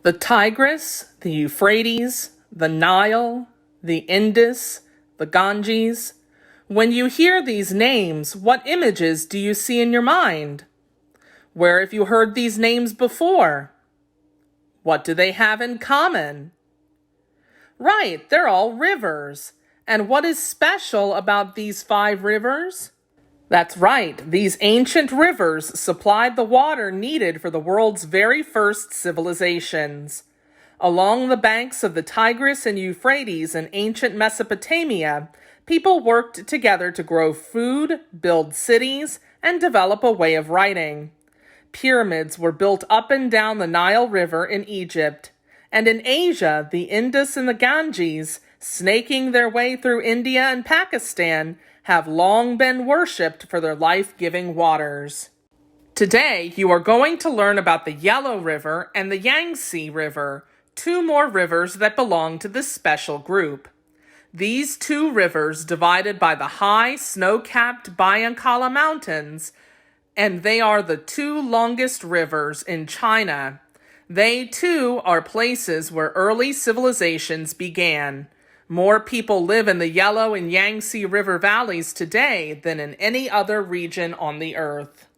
The Tigris, the Euphrates, the Nile, the Indus, the Ganges. When you hear these names, what images do you see in your mind? Where have you heard these names before? What do they have in common? Right, they're all rivers. And what is special about these 5 rivers? That's right, these ancient rivers supplied the water needed for the world's very first civilizations. Along the banks of the Tigris and Euphrates in ancient Mesopotamia, people worked together to grow food, build cities, and develop a way of writing. Pyramids were built up and down the Nile River in Egypt, and in Asia, the Indus and the Ganges, snaking their way through India and Pakistan, have long been worshipped for their life-giving waters. Today, you are going to learn about the Yellow River and the Yangtze River, 2 more rivers that belong to this special group. These 2 rivers divided by the high, snow-capped Yangtze Mountains, and they are the 2 longest rivers in China. They, too, are places where early civilizations began. More people live in the Yellow and Yangtze River valleys today than in any other region on the earth.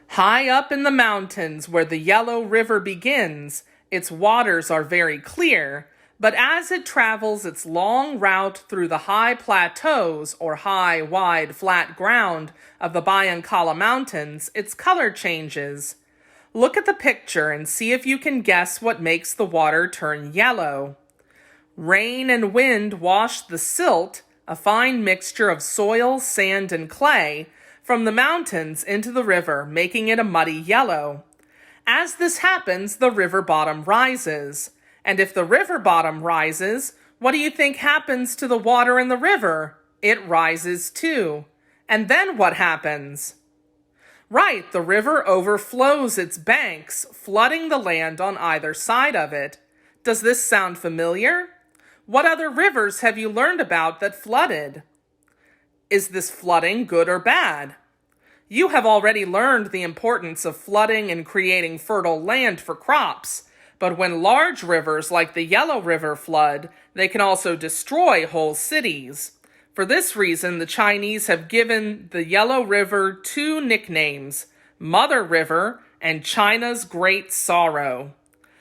High up in the mountains where the Yellow River begins, its waters are very clear, but as it travels its long route through the high plateaus or high, wide, flat ground of the Yangtze Mountains, its color changes. Look at the picture and see if you can guess what makes the water turn yellow. Rain and wind wash the silt, a fine mixture of soil, sand, and clay, from the mountains into the river, making it a muddy yellow. As this happens, the river bottom rises. And if the river bottom rises, what do you think happens to the water in the river? It rises too. And then what happens? Right, the river overflows its banks, flooding the land on either side of it. Does this sound familiar? What other rivers have you learned about that flooded? Is this flooding good or bad? You have already learned the importance of flooding and creating fertile land for crops, but when large rivers like the Yellow River flood, they can also destroy whole cities. For this reason, the Chinese have given the Yellow River 2 nicknames, Mother River and China's Great Sorrow.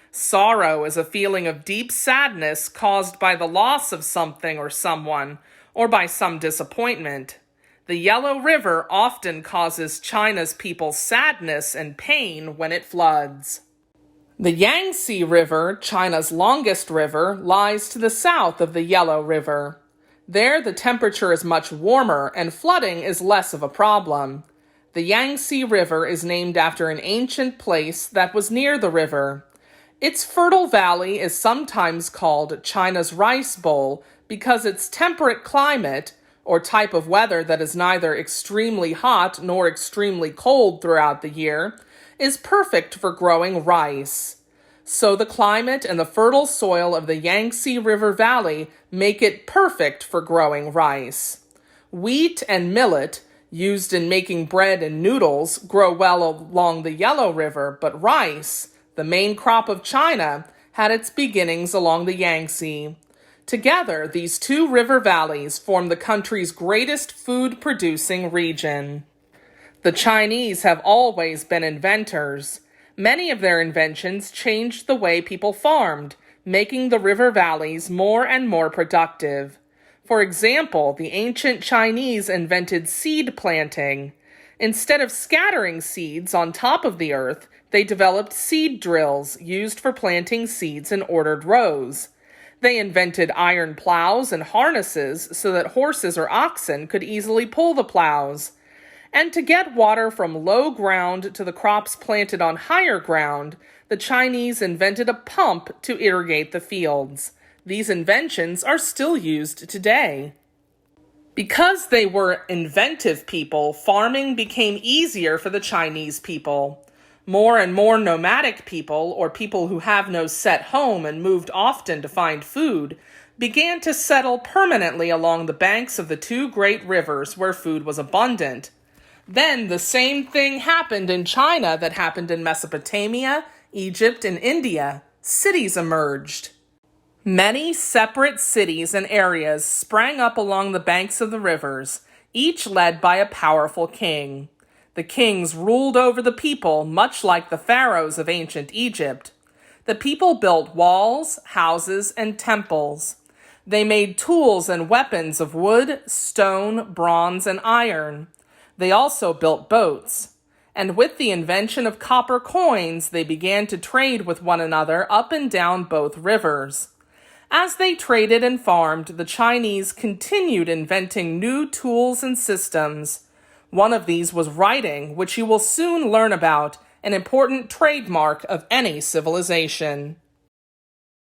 Sorrow is a feeling of deep sadness caused by the loss of something or someone, or by some disappointment. The Yellow River often causes China's people sadness and pain when it floods. The Yangtze River, China's longest river, lies to the south of the Yellow River. There, the temperature is much warmer and flooding is less of a problem. The Yangtze River is named after an ancient place that was near the river. Its fertile valley is sometimes called China's Rice Bowl because its temperate climate, or type of weather that is neither extremely hot nor extremely cold throughout the year, is perfect for growing rice. So the climate and the fertile soil of the Yangtze River Valley make it perfect for growing rice. Wheat and millet, used in making bread and noodles, grow well along the Yellow River, but rice, the main crop of China, had its beginnings along the Yangtze. Together, these 2 river valleys form the country's greatest food-producing region. The Chinese have always been inventors. Many of their inventions changed the way people farmed, making the river valleys more and more productive. For example, the ancient Chinese invented seed planting. Instead of scattering seeds on top of the earth, they developed seed drills used for planting seeds in ordered rows. They invented iron plows and harnesses so that horses or oxen could easily pull the plows. And to get water from low ground to the crops planted on higher ground, the Chinese invented a pump to irrigate the fields. These inventions are still used today. Because they were inventive people, farming became easier for the Chinese people. More and more nomadic people, or people who have no set home and moved often to find food, began to settle permanently along the banks of the 2 great rivers where food was abundant. Then the same thing happened in China that happened in Mesopotamia, Egypt, and India. cities emerged. Many separate cities and areas sprang up along the banks of the rivers, each led by a powerful king. The kings ruled over the people, much like the pharaohs of ancient Egypt. The people built walls, houses, and temples. They made tools and weapons of wood, stone, bronze, and iron. They also built boats. And with the invention of copper coins, they began to trade with one another up and down both rivers. As they traded and farmed, the Chinese continued inventing new tools and systems. One of these was writing, which you will soon learn about, an important trademark of any civilization.